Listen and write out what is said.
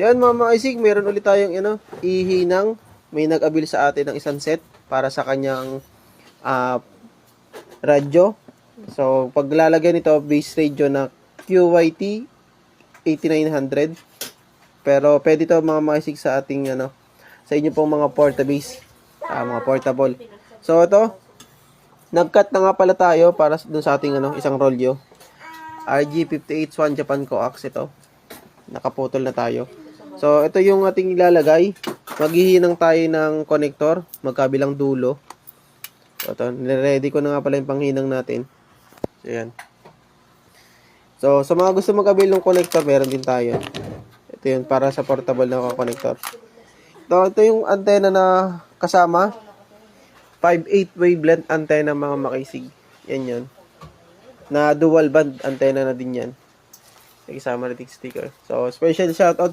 Yan mga maisig, meron ulit tayong ihinang. May nag-abil sa atin ng isang set para sa kanyang radyo. So, paglalagyan nito, base radio na QYT 8900. Pero pwede to mga maisig sa ating sa inyo pong mga portabase, mga portable. So, ito, nag-cut na nga pala tayo para dun sa ating isang rolyo. RG58 Japan coax ito. Nakaputol na tayo. So, ito yung ating ilalagay. Maghihinang tayo ng connector, magkabilang dulo. So, ito, nire-ready ko na nga pala yung panghinang natin. So, yan. So, sa mga gusto mag-avail ng connector, meron din tayo. Ito yun, para sa portable na connector. Ito yung antenna na kasama. 5/8 wavelength antenna mga makisig. Yan yun. Na dual band antenna na din yan. Kasama na sticker. So, special shoutout